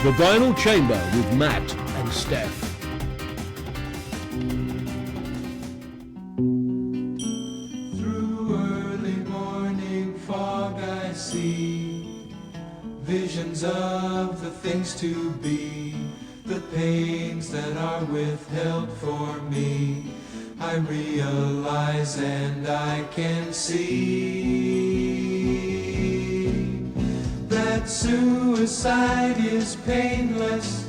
The Vinyl Chamber with Matt and Steph. Through early morning fog I see visions of the things to be, the pains that are withheld for me. I realize and I can see that suicide is painless.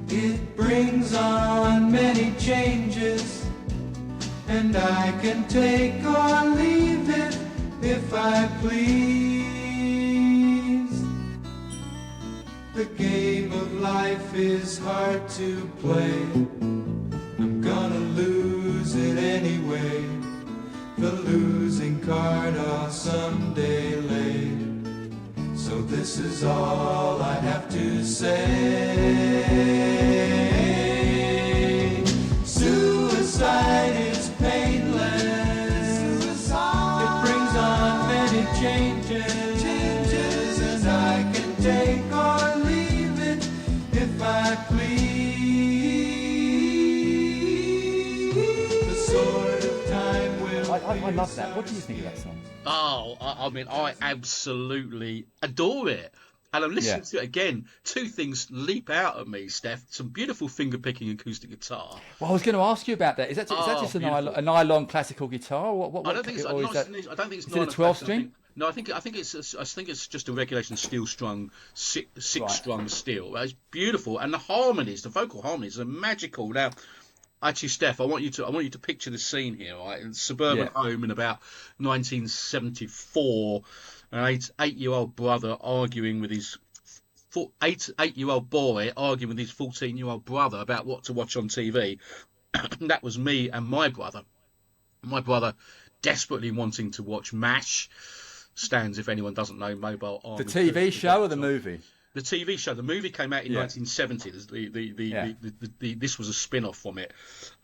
It brings on many changes, and I can take or leave it if I please. The game of life is hard to play. I'm gonna lose it anyway. The losing card I'll someday lay. So this is all I have to say. Suicide is painless. It brings on many changes, and I can take or leave it if I please. The sword of time will. I love that. What do you think of that song? Oh, I mean, I absolutely adore it. And I'm listening to it again. Two things leap out at me, Steph. Some beautiful finger-picking acoustic guitar. Well, I was going to ask you about that. Is that just a nylon classical guitar? I don't think it's. I don't think it's. Is it a 12-string? No, I think it's just a regulation steel strung, six-strung steel. It's beautiful, and the harmonies, the vocal harmonies, are magical. Now, actually, Steph, I want you to picture the scene here, right? In a suburban home in about 1974, an eight-year-old brother arguing with his eight-year-old boy arguing with his 14-year-old brother about what to watch on TV. That was me and my brother. My brother desperately wanting to watch MASH. Stands, if anyone doesn't know, Mobile Army. The TV show or the movie? The TV show. The movie came out in 1970. This was a spin-off from it.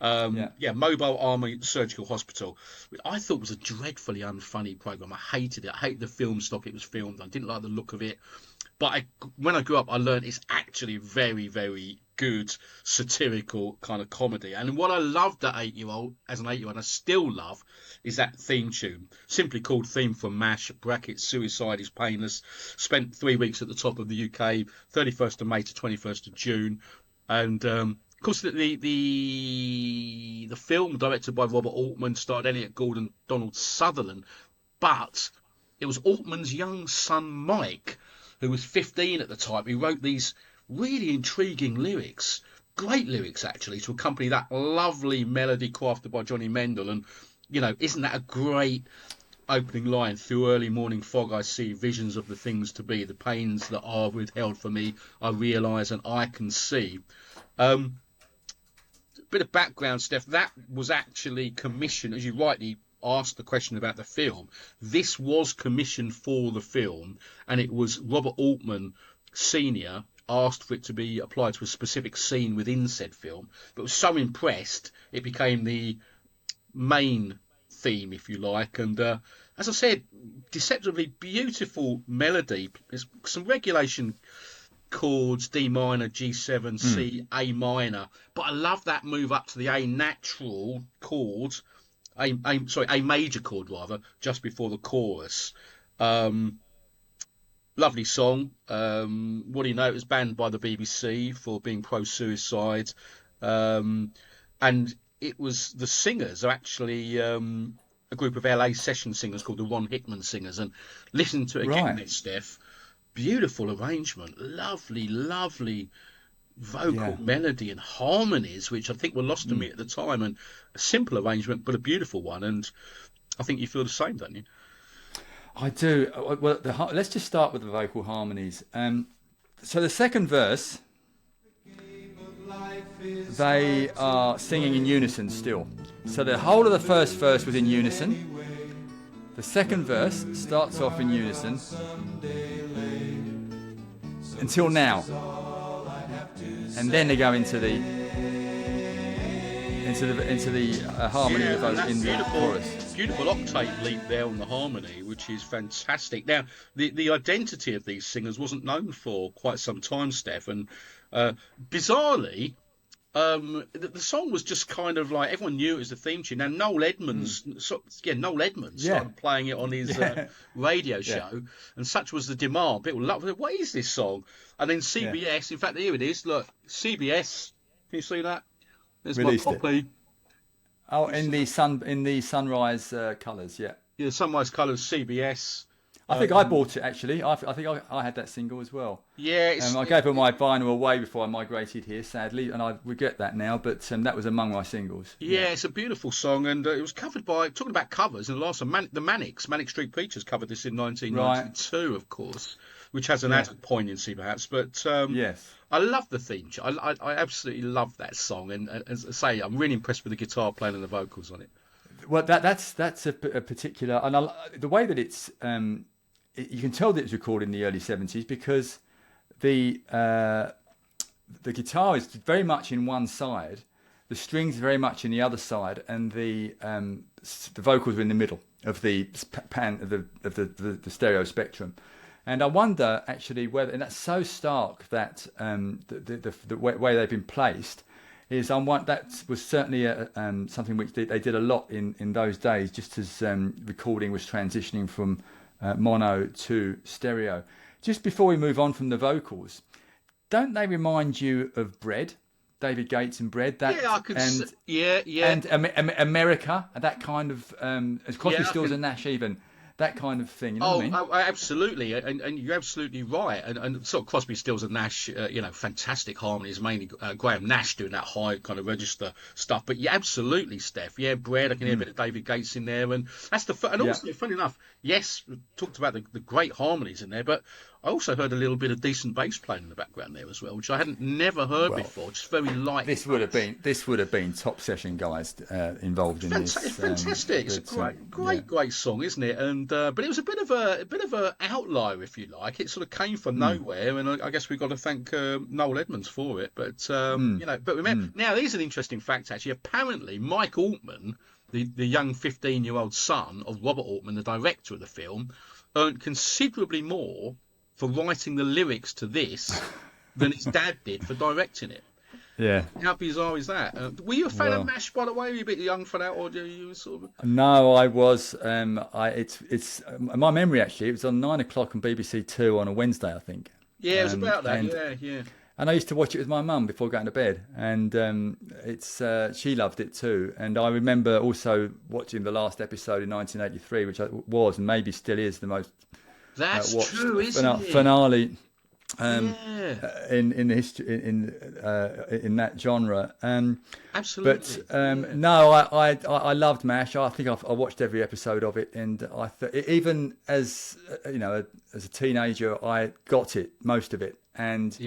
Mobile Army Surgical Hospital. I thought was a dreadfully unfunny program. I hated it. I hated the film stock it was filmed. I didn't like the look of it. But when I grew up, I learned it's actually very, very good satirical kind of comedy. And what I loved as an 8-year-old, I still love, is that theme tune, simply called Theme from MASH, brackets, Suicide is Painless. Spent 3 weeks at the top of the UK, 31st of May to 21st of June. And, of course, the film, directed by Robert Altman, starred Elliot Gould and Donald Sutherland. But it was Altman's young son, Mike, who was 15 at the time. He wrote these really intriguing lyrics, great lyrics actually, to accompany that lovely melody crafted by Johnny Mendel. And, you know, isn't that a great opening line? Through early morning fog I see visions of the things to be, the pains that are withheld for me I realise and I can see. Bit of background, Steph. That was actually commissioned, as you rightly asked the question about the film. This was commissioned for the film, and it was Robert Altman Sr. asked for it to be applied to a specific scene within said film, but was so impressed it became the main theme, if you like. And as I said, deceptively beautiful melody. There's some regulation chords, D minor, G7, C, A minor, but I love that move up to the A natural chord, A major chord rather, just before the chorus. Lovely song. What do you know? It was banned by the BBC for being pro-suicide, and it was the singers are actually a group of LA session singers called the Ron Hickman Singers. And listen to it again, Steph. Beautiful arrangement, lovely vocal melody and harmonies, which I think were lost to me at the time, and a simple arrangement but a beautiful one. And I think you feel the same, don't you? I do. Well, let's just start with the vocal harmonies. So the second verse, they are singing in unison still. So the whole of the first verse was in unison. The second verse starts off in unison until now, and then they go into the harmony of those in the chorus. beautiful octave leap there on the harmony, which is fantastic. Now, the identity of these singers wasn't known for quite some time, Steph, and bizarrely, the song was just kind of like everyone knew it was the theme tune. Now Noel Edmonds, Noel Edmonds started playing it on his radio show, and such was the demand. People loved it. What is this song? And then CBS, in fact, here it is. Look, CBS. Can you see that? There's Released my copy. Oh, in the sunrise colours, yeah. Yeah, Sunrise Colours, CBS. I think I bought it actually. I think I had that single as well. Yeah, I gave all my vinyl away before I migrated here, sadly, and I regret that now. But that was among my singles. Yeah, it's a beautiful song, and it was covered by, talking about covers, in the last one, the Manic Street Preachers covered this in 1992, of course, which has an added poignancy perhaps. But yes, I love the theme. I absolutely love that song, and as I say, I'm really impressed with the guitar playing and the vocals on it. Well, that's a particular, and the way that it's. You can tell that it was recorded in the early 70s because the guitar is very much in one side, the strings are very much in the other side, and the vocals are in the middle of the stereo spectrum. And I wonder actually whether, and that's so stark that the way they've been placed is that was certainly something which they did a lot in those days, just as recording was transitioning from mono to stereo. Just before we move on from the vocals, don't they remind you of Bread, David Gates and Bread? And America, that kind of as Crosby, Stills and Nash, even that kind of thing. You know what I mean? Absolutely, and you're absolutely right. And sort of Crosby, Stills and Nash, fantastic harmonies. Mainly Graham Nash doing that high kind of register stuff. But yeah, absolutely, Steph. Yeah, Bread. I can hear a bit of David Gates in there, and that's also funny enough. Yes, we talked about the great harmonies in there, but I also heard a little bit of decent bass playing in the background there as well, which I hadn't never heard before. Just very light. This would have been top session guys involved in this. It's fantastic. It's a great song, isn't it? And but it was a bit of a outlier, if you like. It sort of came from nowhere, and I guess we've got to thank Noel Edmonds for it. But but remember, now there's an interesting fact actually. Apparently, Mike Altman, the young 15-year-old son of Robert Altman, the director of the film, earned considerably more for writing the lyrics to this than his dad did for directing it. Yeah. How bizarre is that? Were you a fan of MASH, by the way? Were you a bit young for that, or do you sort of? No, I was. It's my memory actually. It was on 9 o'clock on BBC Two on a Wednesday, I think. Yeah, it was about that. Yeah. And I used to watch it with my mum before going to bed, and she loved it too. And I remember also watching the last episode in 1983, which was and maybe still is the most. That's true, isn't it? Finale in the history in that genre. Absolutely. But no, I loved MASH. I think I watched every episode of it, and even as as a teenager, I got it, most of it. And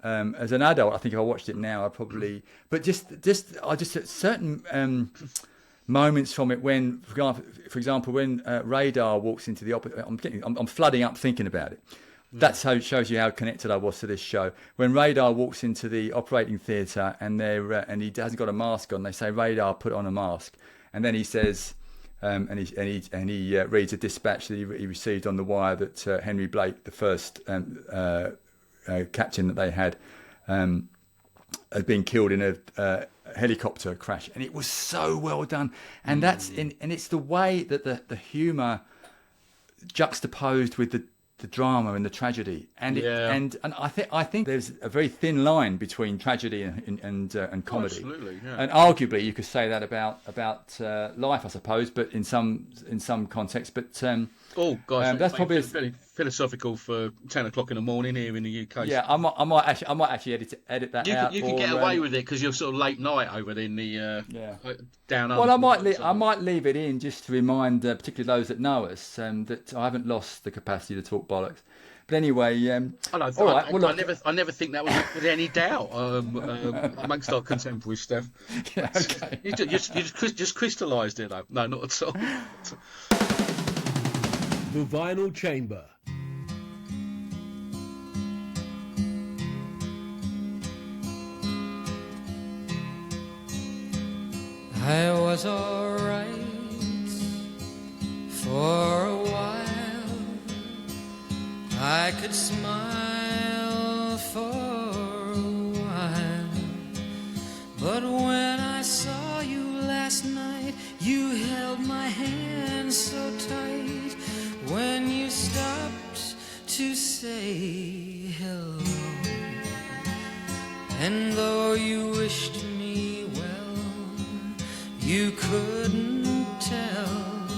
as an adult, I think if I watched it now, I probably. But just certain moments from it when, for example, when Radar walks into the I'm flooding up thinking about it. That's how it shows you how connected I was to this show. When Radar walks into the operating theatre and he hasn't got a mask on, they say, "Radar, put on a mask," and then he says, and he reads a dispatch that he received on the wire that Henry Blake, the first captain that they had been killed in a helicopter crash, and it was so well done. And it's the way that the humour juxtaposed with the drama and the tragedy, and I think there's a very thin line between tragedy and comedy. Absolutely, yeah. And arguably you could say that about life, I suppose, but in some context. But that's probably very philosophical for 10 o'clock in the morning here in the UK. Yeah, I might actually edit that out. You can get away with it because you're sort of late night over in the down under. Well, I might leave it in just to remind, particularly those that know us, that I haven't lost the capacity to talk bollocks. But anyway, all right. Well, look, I never think that was with any doubt amongst our contemporaries, Steph. Yeah, okay. You just crystallised it, though. No, not at all. The Vinyl Chamber. I was alright I could smile for a while, but when I saw you last night, you held my hand so tight. When you stopped to say hello, and though you wished me well, you couldn't tell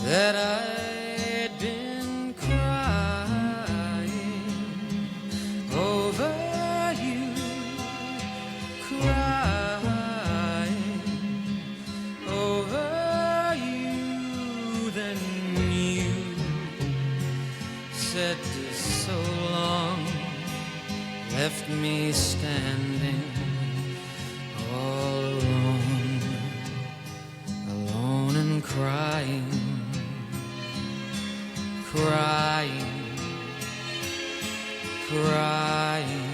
that I'd been crying over you, crying over you. Then you said so long, left me standing all alone, alone and crying, crying, crying,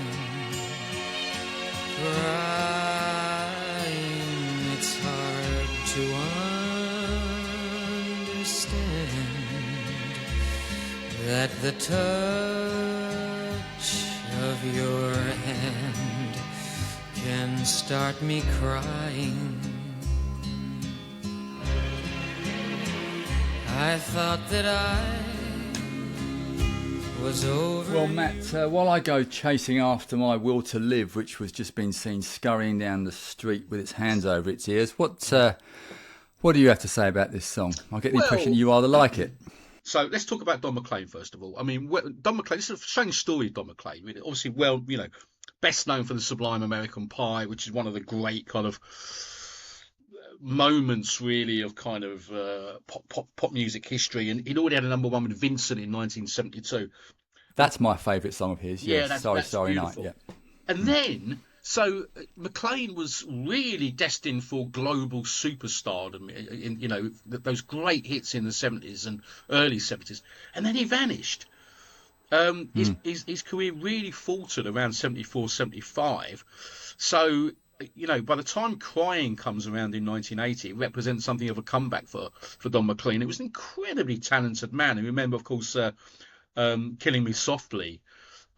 crying. It's hard to understand that the touch of your hand can start me crying. I thought that I was over. Well, Matt, while I go chasing after my will to live, which was just been seen scurrying down the street with its hands over its ears, what do you have to say about this song? I get the impression you rather like it. So let's talk about Don McLean first of all. I mean, Don McLean, this is a strange story of Don McLean. Really. Obviously, well, you know, best known for the Sublime American Pie, which is one of the great kind of moments, really, of kind of pop music history. And he'd already had a number one with Vincent in 1972. That's my favourite song of his. Yeah, that's Sorry beautiful. Night. Yeah. And then, so McLean was really destined for global superstardom, in you know, those great hits in the 70s and early 70s. And then he vanished. His career really faltered around 74, 75. So, you know, by the time Crying comes around in 1980, it represents something of a comeback for Don McLean. It was an incredibly talented man. And remember, of course, Killing Me Softly,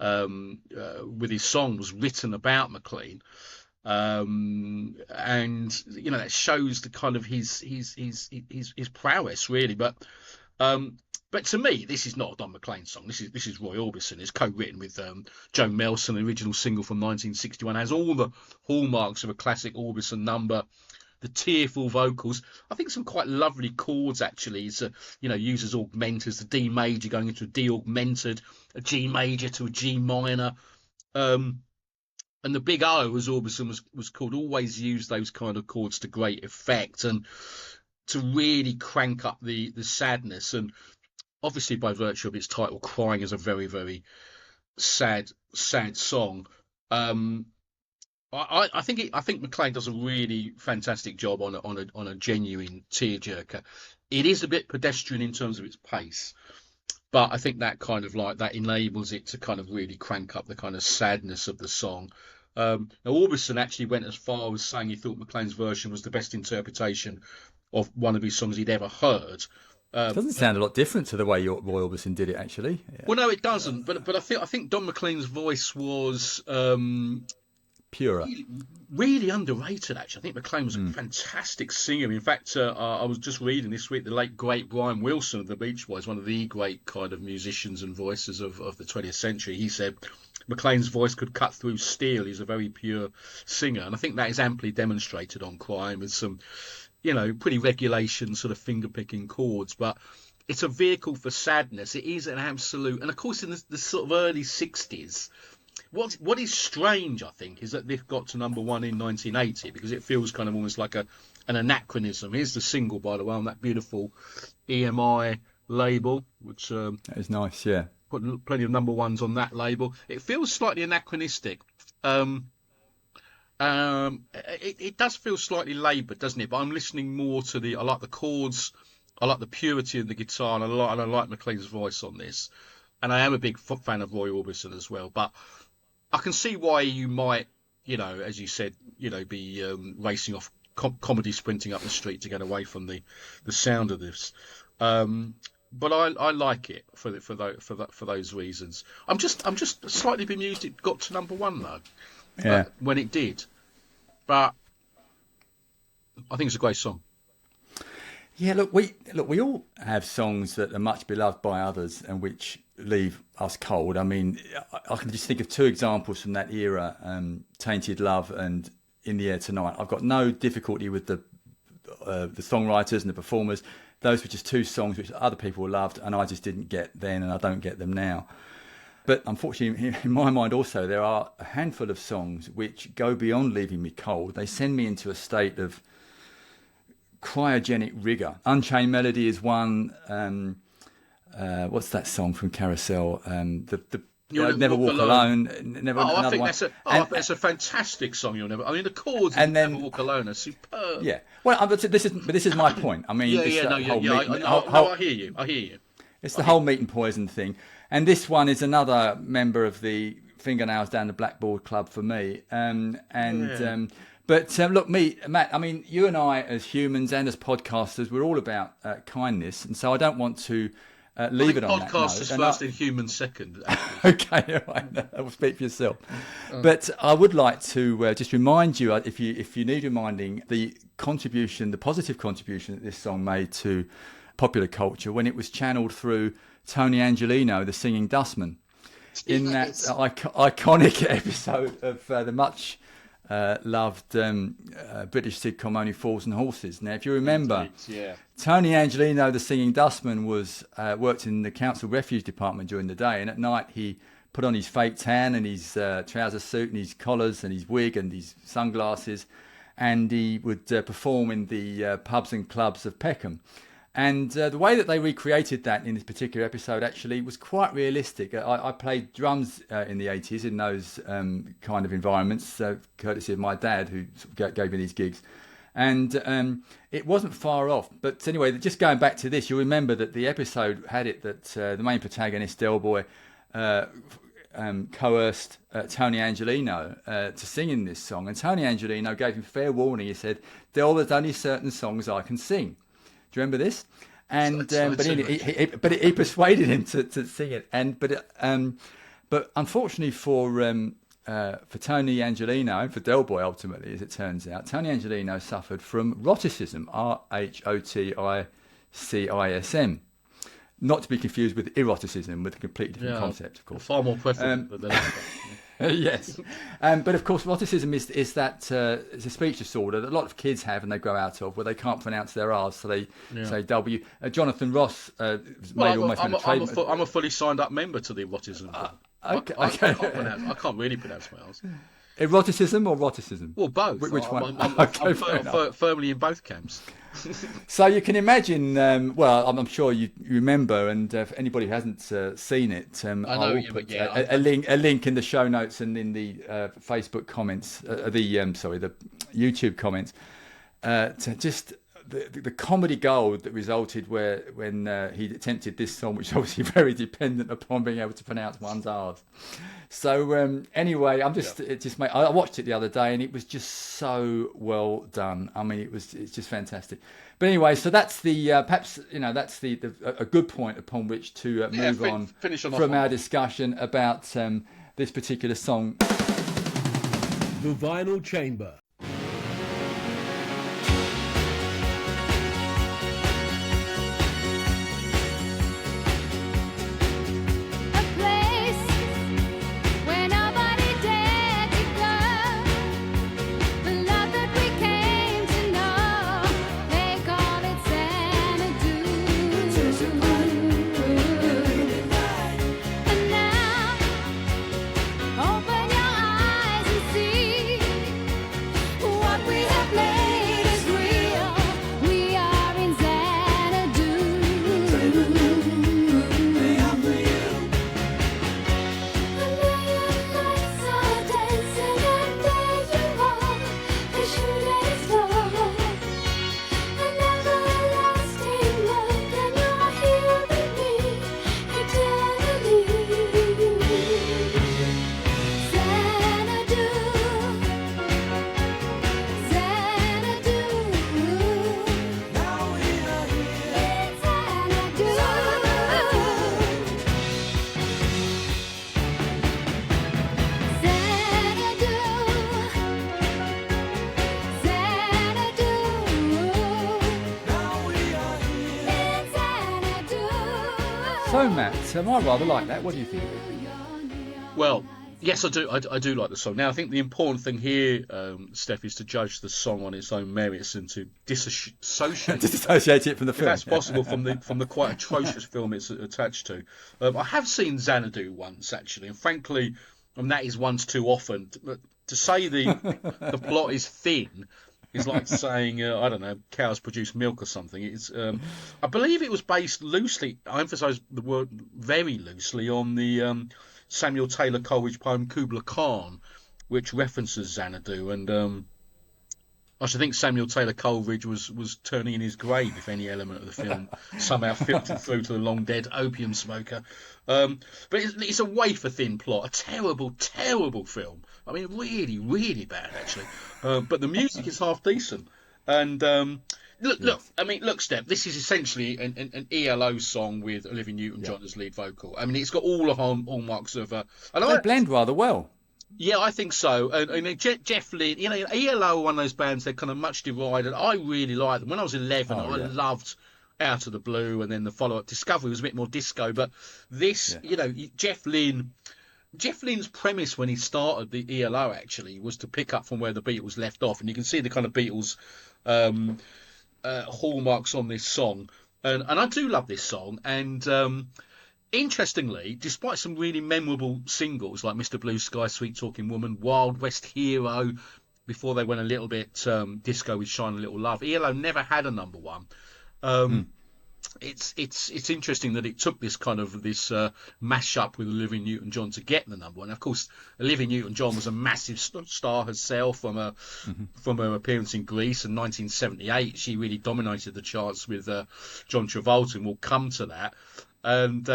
with his song, was written about McLean. And, you know, that shows the kind of his prowess, really. But to me, this is not a Don McLean song. This is Roy Orbison. It's co-written with Joe Melson. The original single from 1961 has all the hallmarks of a classic Orbison number. The tearful vocals. I think some quite lovely chords, actually. It's you know, uses augmenters, the D major going into a D augmented, a G major to a G minor. And the big O, as Orbison was called, always used those kind of chords to great effect and to really crank up the sadness. And obviously, by virtue of its title, Crying is a very, very sad song. I think McLean does a really fantastic job on a genuine tearjerker. It is a bit pedestrian in terms of its pace, but I think that kind of like that enables it to kind of really crank up the kind of sadness of the song. Now Orbison actually went as far as saying he thought McLean's version was the best interpretation of one of his songs he'd ever heard. It doesn't sound a lot different to the way Roy Orbison did it, actually. Yeah. Well, no, it doesn't. But I think Don McLean's voice was purer, really underrated. Actually, I think McLean was a fantastic singer. In fact, I was just reading this week the late great Brian Wilson of the Beach Boys, one of the great kind of musicians and voices of the 20th century. He said McLean's voice could cut through steel. He's a very pure singer, and I think that is amply demonstrated on Crying with some, you know, pretty regulation sort of finger-picking chords, but it's a vehicle for sadness. It is an absolute, and of course in the sort of early 60s, what is strange, I think, is that they've got to number one in 1980, because it feels kind of almost like an anachronism. Here's the single, by the way, on that beautiful EMI label, which that is nice, yeah. Put plenty of number ones on that label. It feels slightly anachronistic. It does feel slightly laboured, doesn't it? But I'm listening more to I like the chords, I like the purity of the guitar, and I like McLean's voice on this. And I am a big fan of Roy Orbison as well. But I can see why you might, you know, as you said, you know, be racing off, comedy sprinting up the street to get away from the sound of this. but I like it for those reasons. I'm just slightly bemused it got to number one though. Yeah. When it did, but I think it's a great song. Yeah, look, we all have songs that are much beloved by others and which leave us cold. I mean, I can just think of two examples from that era: "Tainted Love" and "In the Air Tonight." I've got no difficulty with the songwriters and the performers. Those were just two songs which other people loved, and I just didn't get then, and I don't get them now. But unfortunately, in my mind also, there are a handful of songs which go beyond leaving me cold. They send me into a state of cryogenic rigour. "Unchained Melody" is one. What's that song from Carousel? You'll Never Walk Alone. I think that's a fantastic song. The chords of Never Walk Alone are superb. Yeah. Well, this is my point. I mean, I hear you. It's the whole meat and poison thing, and this one is another member of the Fingernails Down the Blackboard Club for me. But look, Matt, I mean, you and I as humans and as podcasters, we're all about kindness, and so I don't want to leave it on that note. Podcasters first and humans second. Okay, all right, I'll speak for yourself. But I would like to just remind you, if you need reminding, the positive contribution that this song made to popular culture when it was channeled through Tony Angelino, the singing dustman, in that iconic episode of the much loved British sitcom Only Fools and Horses. Now, if you remember, Tony Angelino, the singing dustman, worked in the council refuse department during the day, and at night he put on his fake tan and his trouser suit and his collars and his wig and his sunglasses, and he would perform in the pubs and clubs of Peckham. And the way that they recreated that in this particular episode actually was quite realistic. I played drums in the 80s in those kind of environments, courtesy of my dad, who gave me these gigs. And it wasn't far off. But anyway, just going back to this, you'll remember that the episode had it that the main protagonist, Del Boy, coerced Tony Angelino to sing in this song. And Tony Angelino gave him fair warning. He said, "Del, there's only certain songs I can sing." Do you remember this? And but he persuaded him to sing it. But unfortunately for Tony Angelino and for Del Boy, ultimately, as it turns out, Tony Angelino suffered from roticism, RHOTICISM. Not to be confused with eroticism, with a completely different concept, of course. Far more prevalent than that. Yes, but of course, roticism is it's a speech disorder that a lot of kids have and they grow out of, where they can't pronounce their R's, so they say W. Jonathan Ross made almost a trademark. I'm a fully signed up member to the eroticism club. Okay. I can't really pronounce my R's. Eroticism or roticism? Well, both. Which one? I'm firmly in both camps. So you can imagine, I'm sure you remember, and if anybody who hasn't seen it, I'll put a link in the show notes and in the Facebook comments, the YouTube comments, to just the comedy gold that resulted when he attempted this song, which is obviously very dependent upon being able to pronounce one's R's. So anyway, I watched it the other day and it was just so well done. I mean, it's just fantastic. But anyway, so that's the perhaps that's a good point upon which to move on from our discussion about this particular song. The Vinyl Chamber. So Matt, I rather like that. What do you think? Well, yes, I do. I do like the song. Now, I think the important thing here, Steph, is to judge the song on its own merits and to disassociate it from the if film. that's possible, from the quite atrocious film it's attached to. I have seen Xanadu once, actually, and frankly, that is once too often. To say the plot is thin is like saying, I don't know, cows produce milk or something. It's, I believe it was based loosely, I emphasise the word very loosely, on the Samuel Taylor Coleridge poem Kubla Khan, which references Xanadu. And I should think Samuel Taylor Coleridge was turning in his grave if any element of the film somehow filtered through to the long dead opium smoker. But it's a wafer-thin plot, a terrible, terrible film. I mean, really, really bad, actually. But the music is half decent. And look, Steph, this is essentially an ELO song with Olivia Newton-John as lead vocal. I mean, it's got all the hallmarks of... They blend rather well. Yeah, I think so. And Jeff Lynne, ELO are one of those bands, they're kind of much derided. I really like them. When I was 11, I loved Out of the Blue, and then the follow-up Discovery was a bit more disco. But this, Jeff Lynne's premise when he started the ELO actually was to pick up from where the Beatles left off. And you can see the kind of Beatles hallmarks on this song. And I do love this song. And... interestingly, despite some really memorable singles like Mr. Blue Sky, Sweet Talking Woman, Wild West Hero, before they went a little bit disco with Shine a Little Love, ELO never had a number one. It's interesting that it took this kind of mash-up with Olivia Newton-John to get the number one. Of course, Olivia Newton-John was a massive star herself from her appearance in Grease in 1978. She really dominated the charts with John Travolta, and we'll come to that. And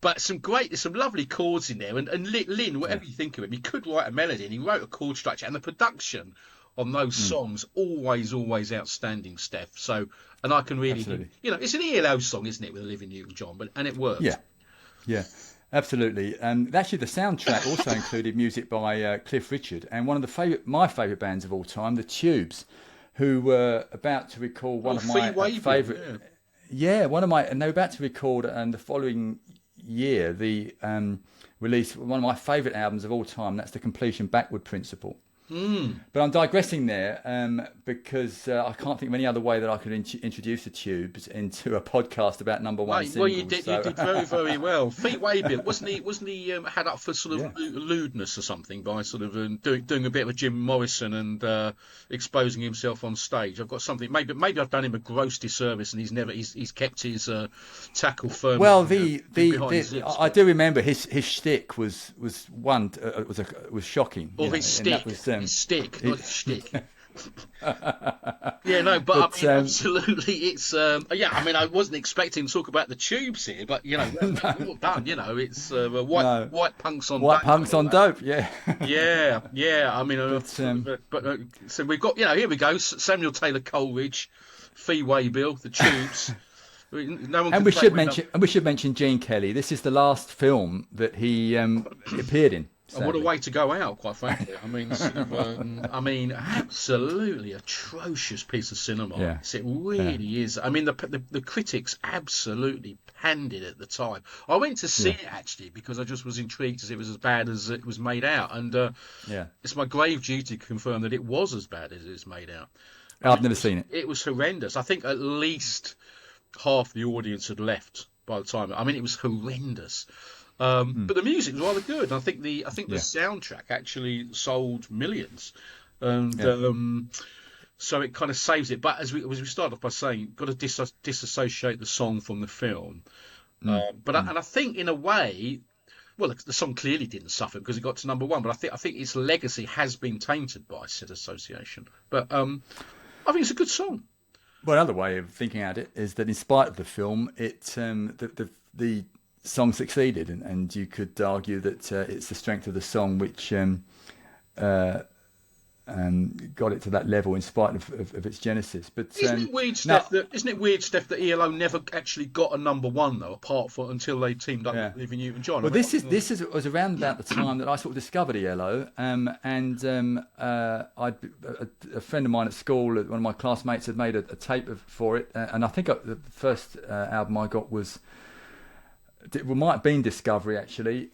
but some lovely chords in there, and Lynn, whatever you think of him, he could write a melody, and he wrote a chord structure, and the production on those songs always outstanding, Steph. So, and I can really, it's an ELO song, isn't it, with Olivia Newton-John, and it works. Yeah, absolutely. Actually, the soundtrack also included music by Cliff Richard and one of my favourite bands of all time, the Tubes, who were about to record one of my favourite. Yeah, and they were about to record, and the following year, the release one of my favourite albums of all time. That's the Completion Backward Principle. But I'm digressing there because I can't think of any other way that I could introduce the Tubes into a podcast about number one singles. Well, you did very, very well. Feet Waybill, wasn't he had up for sort of lewdness or something by sort of doing a bit of a Jim Morrison and exposing himself on stage? I've got something. Maybe I've done him a gross disservice, and he's kept his tackle firm. Well, I do remember his shtick was shocking. Or his stick. His stick, not his shtick. Yeah, no, but I mean, absolutely, it's I mean, I wasn't expecting to talk about the Tubes here, but well done. It's white punks on dope. Yeah. I mean, so we've got here we go. Samuel Taylor Coleridge, Fee Waybill, the Tubes. No one we should mention Gene Kelly. This is the last film that he appeared in. And what a way to go out, quite frankly. I mean, absolutely atrocious piece of cinema. Yes, it really is. I mean, the critics absolutely panned it at the time. I went to see it actually because I just was intrigued as it was as bad as it was made out, and it's my grave duty to confirm that it was as bad as it's made out. I've never seen it. It was horrendous. I think at least half the audience had left by the time. I mean, it was horrendous. But the music was rather good. I think the soundtrack actually sold millions, and so it kind of saves it. But as we started off by saying, you've got to disassociate the song from the film. And I think in a way, well, the song clearly didn't suffer because it got to number one. But I think its legacy has been tainted by said association. But I think it's a good song. Well, another way of thinking at it is that in spite of the film, the song succeeded, and you could argue that it's the strength of the song which got it to that level in spite of its genesis. But isn't it weird, Steph, that ELO never actually got a number one though, until they teamed up with Olivia Newton-John? Well, this was around about the time that I sort of discovered ELO, and a friend of mine at school, one of my classmates, had made a tape for it, and I think the first album I got was it might have been Discovery actually.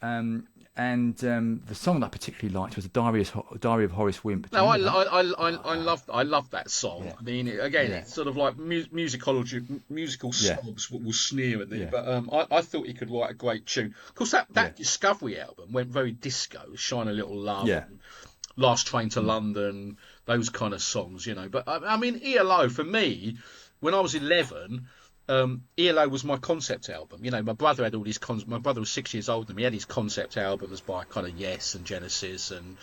And the song that I particularly liked was the Diary of Horace Wimp. No, I love that song. Yeah. I mean, again, it's sort of like musical snobs will sneer at me, Yeah. but I thought he could write a great tune. Of course, that Discovery album went very disco, Shine a Little Love, and Last Train to London, those kind of songs, you know. But I mean, ELO for me, when I was 11. ELO was my concept album. You know, my brother had all these. My brother was 6 years older than me. He had his concept albums by kind of Yes and Genesis and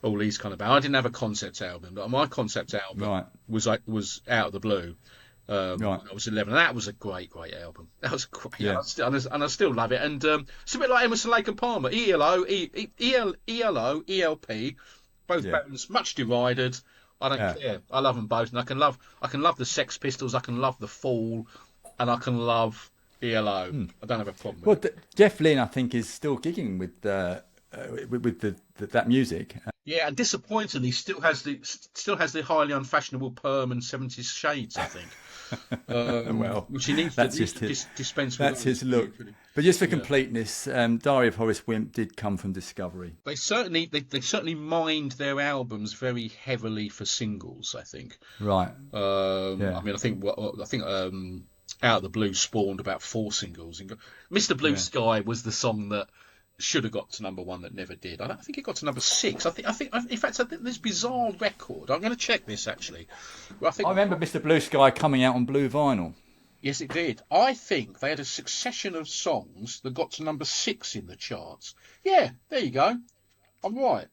all these kind of bands. I didn't have a concept album, but my concept album was Out of the Blue. I was 11, and that was a great album. That was great, and I still love it. And it's a bit like Emerson, Lake and Palmer. ELO, ELP, both bands much divided. I don't care. I love them both, and I can love the Sex Pistols. I can love the Fall. And I can love ELO. I don't have a problem with it. Jeff Lynne, I think, is still gigging with that music. Yeah, and disappointingly, still has the highly unfashionable perm and 70s shades, I think. Which he needs to dispense with. That's his look. But just for completeness, Diary of Horace Wimp did come from Discovery. They certainly mined their albums very heavily for singles, I think. Right. I mean, I think Out of the Blue spawned about 4 singles. Mr. Blue Sky was the song that should have got to number 1 that never did. I don't think it got to number 6. I think in fact, this bizarre record. I'm going to check this actually. I remember Mr. Blue Sky coming out on blue vinyl. Yes, it did. I think they had a succession of songs that got to number 6 in the charts. Yeah, there you go. I'm right.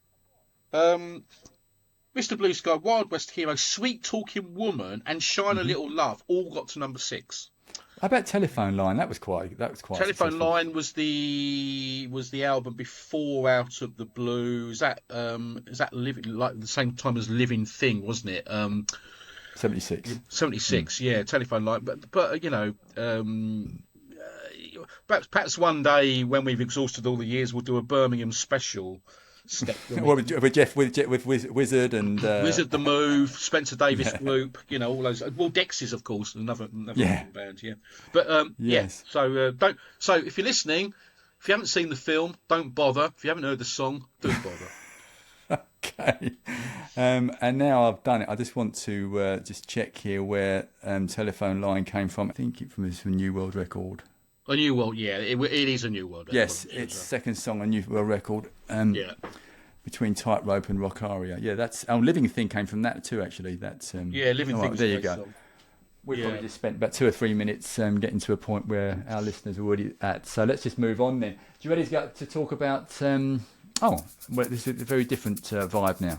Mr. Blue Sky, Wild West Hero, Sweet Talking Woman, and Shine a Little Love all got to number 6. How about Telephone Line? That was quite. Telephone successful. Line was the album before Out of the Blue. Is that living like the same time as Living Thing, wasn't it? 76. 76, yeah. Telephone Line, but you know, perhaps one day when we've exhausted all the years, we'll do a Birmingham special. with Wizard and Wizard, The Move, Spencer Davis Group, you know, all those. Well, Dexys, of course, another band, yeah. But yes. So So if you're listening, if you haven't seen the film, don't bother. If you haven't heard the song, do bother. Okay. And now I've done it, I just want to just check here where Telephone Line came from. I think it's from a New World record. A New World, yeah, it is a New World record. Yes, it's second song on New World record. Between Tightrope and Rock Aria. Yeah, that's Living Thing came from that too. Actually, that's Living Thing. There you go. Song. We've probably just spent about 2 or 3 minutes getting to a point where our listeners are already at. So let's just move on then. Do you ready to talk about? This is a very different vibe now.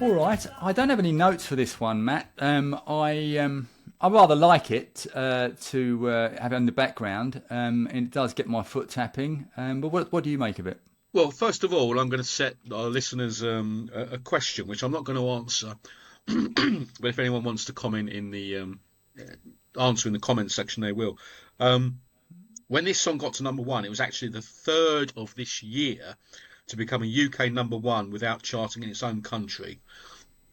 All right, I don't have any notes for this one, Matt. I rather like it to have it in the background, and it does get my foot tapping. But what do you make of it? Well, first of all, I'm going to set our listeners a question, which I'm not going to answer. But if anyone wants to comment in the answer in the comments section, they will. When this song got to number 1, it was actually the 3rd of this year to become a UK number 1 without charting in its own country.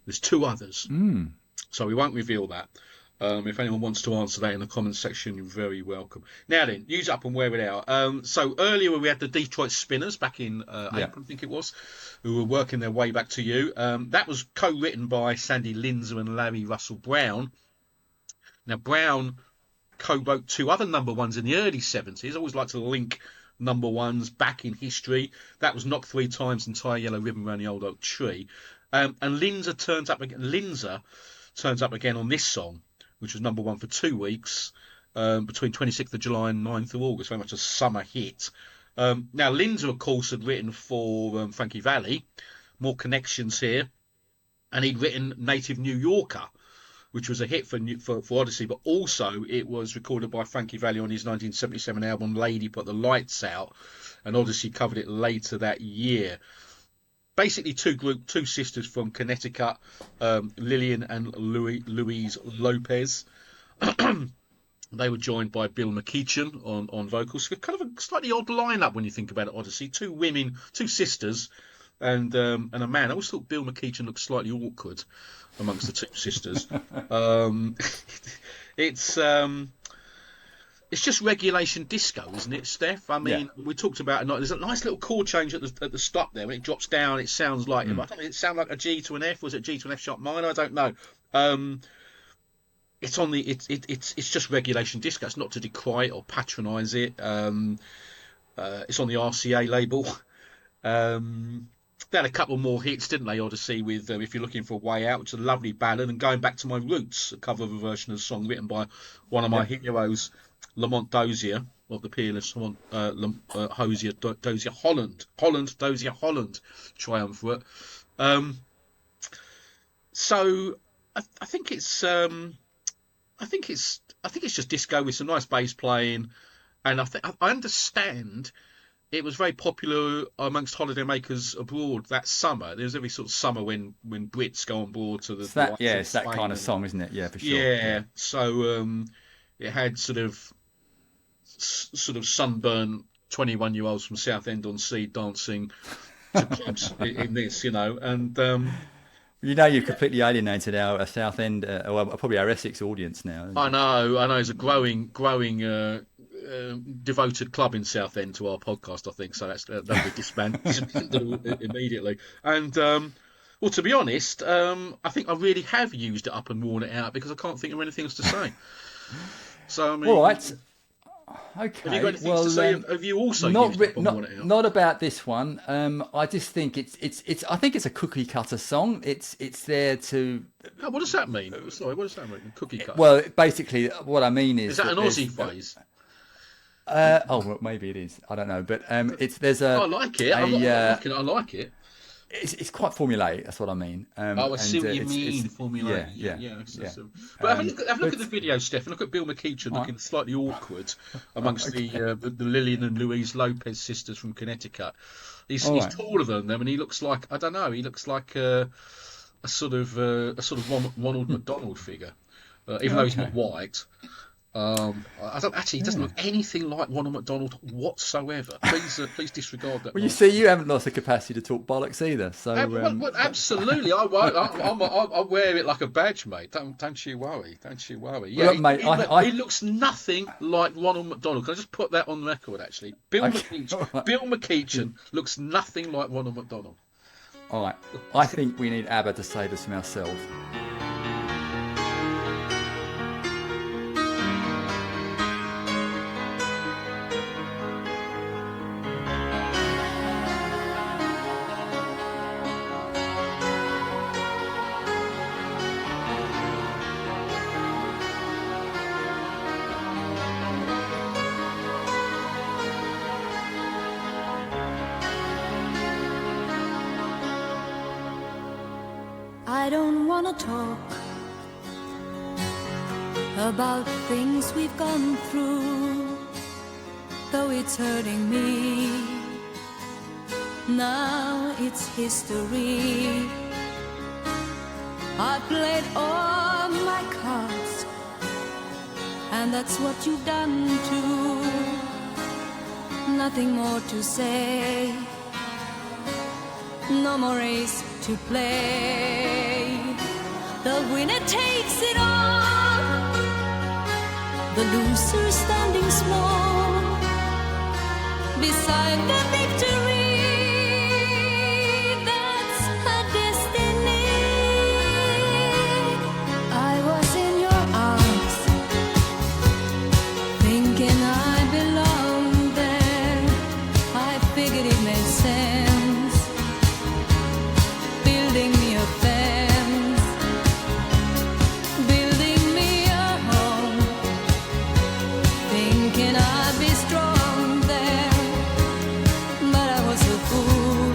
There's 2 others. So we won't reveal that. If anyone wants to answer that in the comments section, you're very welcome. Now then, use up and wear it out. So earlier we had the Detroit Spinners back in April, I think it was, who were working their way back to you. That was co-written by Sandy Linzer and Larry Russell Brown. Now, Brown co-wrote 2 other number ones in the early 70s. I always like to link number ones back in history. That was Knock 3 Times and Tie a Yellow Ribbon Round the Old Oak Tree. And Linzer turns up again on this song, which was number 1 for 2 weeks, between 26th of July and 9th of August, very much a summer hit. Now, Linzer, of course, had written for Frankie Valli, more connections here, and he'd written Native New Yorker, which was a hit for Odyssey, but also it was recorded by Frankie Valli on his 1977 album Lady Put the Lights Out, and Odyssey covered it later that year. Basically, 2 sisters from Connecticut, Lillian and Louise Lopez. They were joined by Bill McEachin on vocals. Kind of a slightly odd lineup when you think about it, Odyssey. 2 women, 2 sisters, and a man. I always thought Bill McEachin looked slightly awkward amongst the 2 sisters. It's just regulation disco, isn't it, Steph? I mean, we talked about it. There's a nice little chord change at the stop there. When it drops down, it sounds like... I don't know, it sounds like a G to an F. Was it G to an F sharp minor? I don't know. It's on the... It's just regulation disco. It's not to decry it or patronise it. It's on the RCA label. They had a couple more hits, didn't they, Odyssey, with If You're Looking for a Way Out, which is a lovely ballad, and Going Back to My Roots, a cover of a version of a song written by one of my heroes, Lamont Dozier, of the peerless Dozier Holland, Dozier Holland triumvirate. So I think it's just disco with some nice bass playing, and I understand it was very popular amongst holidaymakers abroad that summer. There's every sort of summer when Brits go on board to the... it's that kind of song, isn't it? Yeah, for sure. Yeah. So it had sort of sunburnt 21-year-olds from Southend-on-Sea dancing to clubs in this, and... you've completely alienated our Southend, probably our Essex audience now. I know. There's a growing devoted club in Southend to our podcast, I think. So that'll be disbanded immediately. And well, to be honest, I think I really have used it up and worn it out because I can't think of anything else to say. So I mean, all right. Okay. Have you got anything to say? Have you also used it up and worn it out? Not about this one. I just think it's. I think it's a cookie cutter song. It's there to. Oh, what does that mean? Sorry, what does that mean? Cookie cutter. Well, basically, what I mean is. Is that an Aussie phrase? Well, maybe it is. I don't know, but there's a. I like it. I like it. It's quite formulaic. That's what I mean. I see what you mean. Formulaic. Yeah. But have a look at the video, Steph. Look at Bill McEachin looking slightly awkward amongst the Lillian and Louise Lopez sisters from Connecticut. He's taller than them, and he looks like He looks like a sort of Ronald McDonald figure, even though he's not white. I don't actually. He doesn't look anything like Ronald McDonald whatsoever. Please disregard that. Well, you see, you haven't lost the capacity to talk bollocks either. So well, absolutely, I wear it like a badge, mate. Don't you worry. Yeah, well, mate, he looks nothing like Ronald McDonald. Can I just put that on record? Actually, Bill McEachin looks nothing like Ronald McDonald. All right, I think we need ABBA to save us from ourselves. I don't wanna talk about things we've gone through, though it's hurting me. Now it's history. I played all my cards, and that's what you've done too. Nothing more to say, no more race to play. The winner takes it all. The loser standing small beside the victory. That's her destiny. I was in your arms, thinking I belonged there. I figured it made sense, building me a fence, building me a home, thinking I'd be strong there. But I was a fool,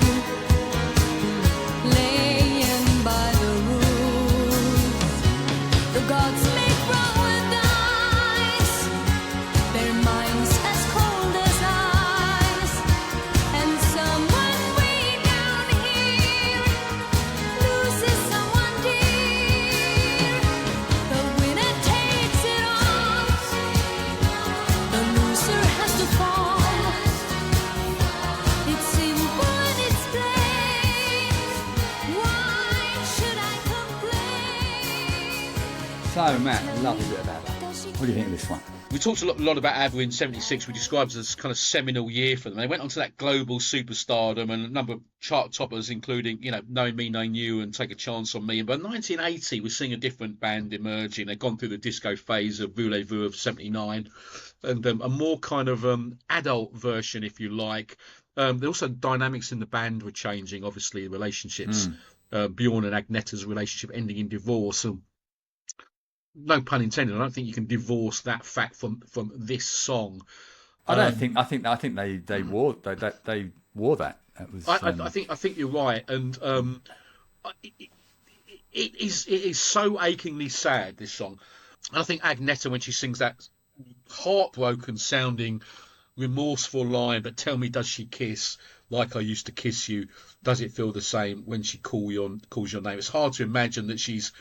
laying by the rules. The gods make wrong with ice, their minds as cold as ice. And someone way down here loses someone dear. The winner takes it all. The loser has to fall. It's simple and it's plain. Why should I complain? So, Matt, lovely bit of ABBA. What do you think of this one? We talked a lot about ABBA in '76. We described it as kind of seminal year for them. They went on to that global superstardom and a number of chart toppers, including, Knowing Me, Knowing You and Take a Chance on Me. But 1980, we're seeing a different band emerging. They've gone through the disco phase of Voulez-Vous of '79 and a more kind of adult version, if you like. There also dynamics in the band were changing, obviously, relationships. Bjorn and Agnetta's relationship ending in divorce. And no pun intended. I don't think you can divorce that fact from this song. I don't think. I think they wore they wore that. That was. I think you're right, and it is so achingly sad, this song. And I think Agneta, when she sings that heartbroken sounding, remorseful line, but tell me, does she kiss like I used to kiss you? Does it feel the same when she calls your name? It's hard to imagine that she's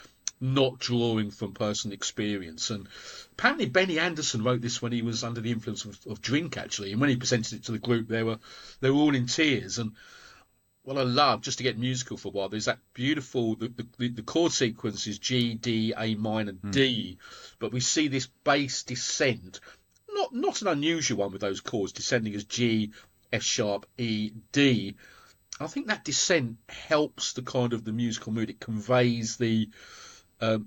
not drawing from personal experience. And apparently Benny Anderson wrote this when he was under the influence of drink, actually, and when he presented it to the group, they were all in tears. And what I love, just to get musical for a while, there's that beautiful the chord sequence is G, D, A minor, D, but we see this bass descent, not an unusual one with those chords descending as G, F sharp, E, D. I think that descent helps the kind of the musical mood. It conveys the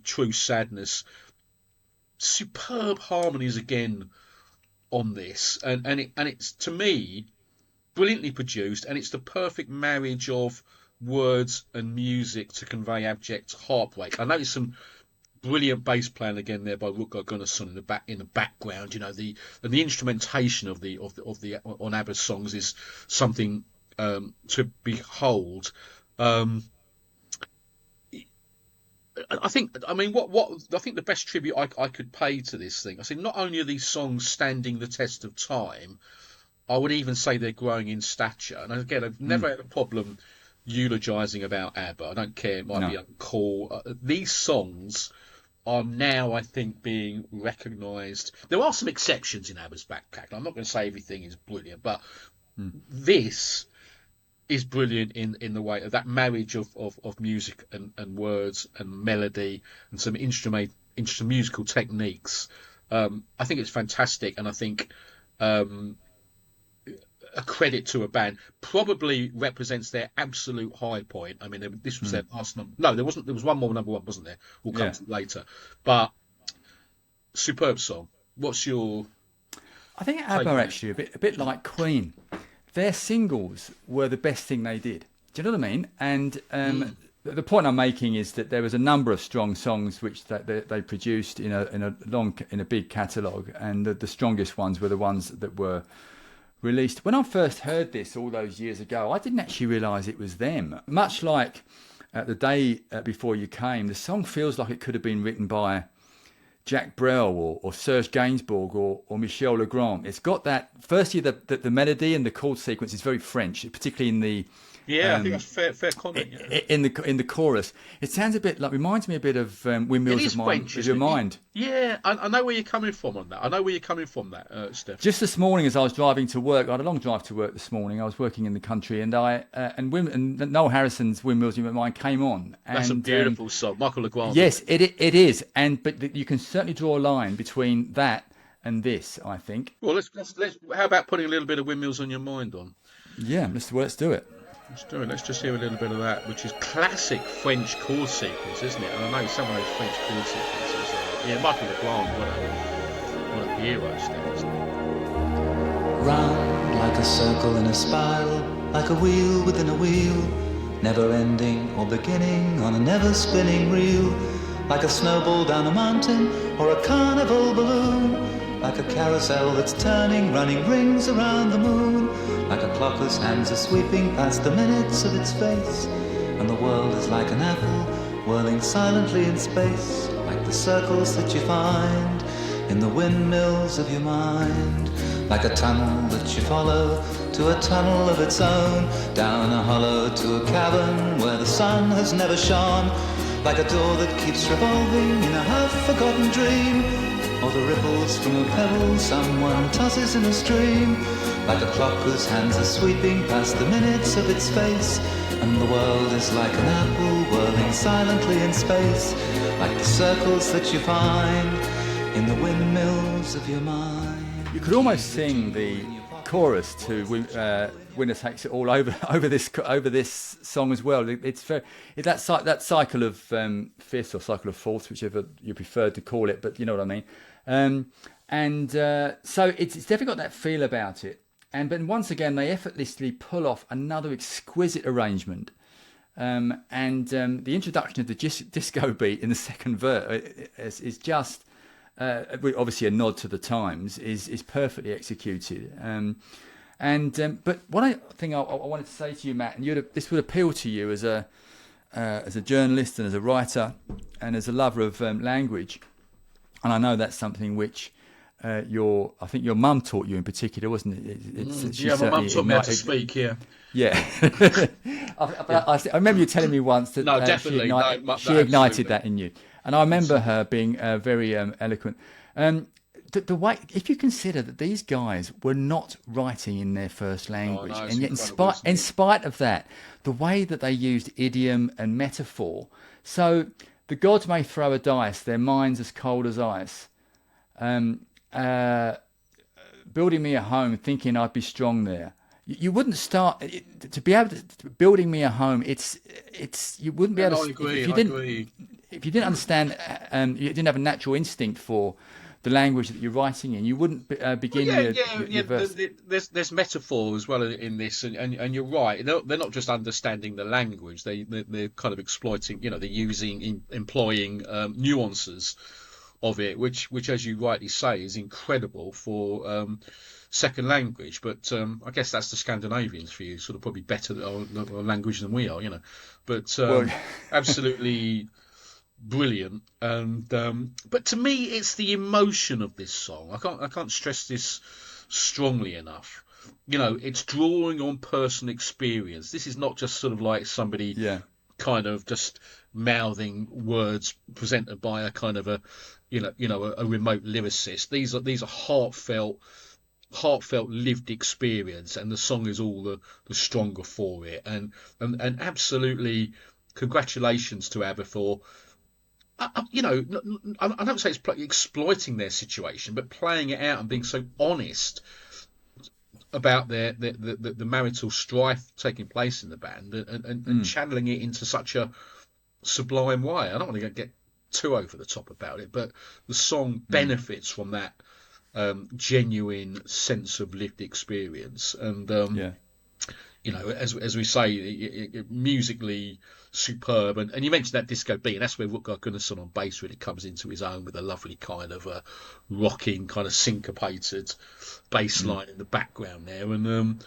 true sadness. Superb harmonies again on this, and it's, to me, brilliantly produced, and it's the perfect marriage of words and music to convey abject heartbreak. I noticed some brilliant bass playing again there by Rutger Gunnarsson in the background. The instrumentation of the on ABBA's songs is something to behold. I think the best tribute I could pay to this thing, I say, not only are these songs standing the test of time, I would even say they're growing in stature. And again, I've never had a problem eulogising about ABBA. I don't care, it might be uncool. These songs are now, I think, being recognised. There are some exceptions in ABBA's back catalogue. I'm not going to say everything is brilliant, but this is brilliant in the way of that marriage of music and words and melody and some musical techniques. I think it's fantastic, and I think a credit to a band. Probably represents their absolute high point. I mean, this was their last number. No, there wasn't. There was one more number one, wasn't there? We'll come to it later. But superb song. What's your? I think ABBA are actually a bit like Queen. Their singles were the best thing they did. Do you know what I mean? And the point I'm making is that there was a number of strong songs which they produced in a big catalogue, and the strongest ones were the ones that were released. When I first heard this all those years ago, I didn't actually realise it was them. Much like The Day Before You Came, the song feels like it could have been written by Jacques Brel or Serge Gainsbourg or Michel Legrand. It's got that, firstly, the melody and the chord sequence is very French, particularly in Yeah, I think that's fair comment. Yeah. In the chorus, it sounds a bit like, reminds me a bit of Windmills of Your Mind. Yeah, I know where you're coming from on that. I know where you're coming from that, Steph. Just this morning, as I was driving to work, I had a long drive to work this morning. I was working in the country, and and Noel Harrison's "Windmills of Your Mind" came on. And, that's a beautiful song, Michael LeGrand. Yes, it is, but you can certainly draw a line between that and this, I think. Well, let's how about putting a little bit of "Windmills on Your Mind" on? Yeah, let's do it. Let's do it. Let's just hear a little bit of that, which is classic French chord sequence, isn't it? And I know some of those French chord sequences. Michael LeGrand, what a hero, Steph, isn't he? Round like a circle in a spiral, like a wheel within a wheel, never ending or beginning on a never spinning reel, like a snowball down a mountain or a carnival balloon, like a carousel that's turning, running rings around the moon, like a clock whose hands are sweeping past the minutes of its face, and the world is like an apple whirling silently in space, like the circles that you find in the windmills of your mind, like a tunnel that you follow to a tunnel of its own, down a hollow to a cavern where the sun has never shone, like a door that keeps revolving in a half-forgotten dream, or the ripples from a pebble someone tosses in a stream, like a clock whose hands are sweeping past the minutes of its face, and the world is like an apple whirling silently in space, like the circles that you find in the windmills of your mind. You could almost sing the chorus to "Winner Takes It All" over this song as well. It's very that cycle of fifths or cycle of fourths, whichever you prefer to call it, but you know what I mean. So it's definitely got that feel about it. And then once again, they effortlessly pull off another exquisite arrangement. The introduction of the disco beat in the second verse is just obviously a nod to the times. Is perfectly executed. But one thing I wanted to say to you, Matt, and this would appeal to you as a journalist and as a writer and as a lover of language, and I know that's something which. I think your mum taught you in particular, wasn't it? My mum taught me how to speak. Yeah. I remember you telling me once that no, definitely, she ignited that in you, and I remember her being very eloquent. The way, if you consider that these guys were not writing in their first language, and yet in spite of that, the way that they used idiom and metaphor. So the gods may throw a dice, their minds as cold as ice. Building me a home, thinking I'd be strong there. You wouldn't start to be able to building me a home. It's you wouldn't be able to. If you didn't understand, you didn't have a natural instinct for the language that you're writing in. You wouldn't begin your verse. There's metaphor as well in this, and you're right. They're not just understanding the language. They're kind of exploiting. They're employing nuances of it, which as you rightly say is incredible for second language, but I guess that's the Scandinavians for you, sort of probably better at our language than we are, but absolutely brilliant. And but to me it's the emotion of this song. I can't stress this strongly enough. It's drawing on personal experience. This is not just sort of like somebody kind of just mouthing words presented by a kind of a remote lyricist. These are heartfelt lived experience, and the song is all the stronger for it. And absolutely congratulations to ABBA for I don't say it's exploiting their situation, but playing it out and being so honest about the marital strife taking place in the band, and channeling it into such a sublime way. I don't want to get too over the top about it, but the song benefits from that genuine sense of lived experience. And as we say, musically superb. And you mentioned that disco beat, and that's where Rutger Gunnarsson on bass really comes into his own, with a lovely kind of rocking, kind of syncopated bass line in the background there. And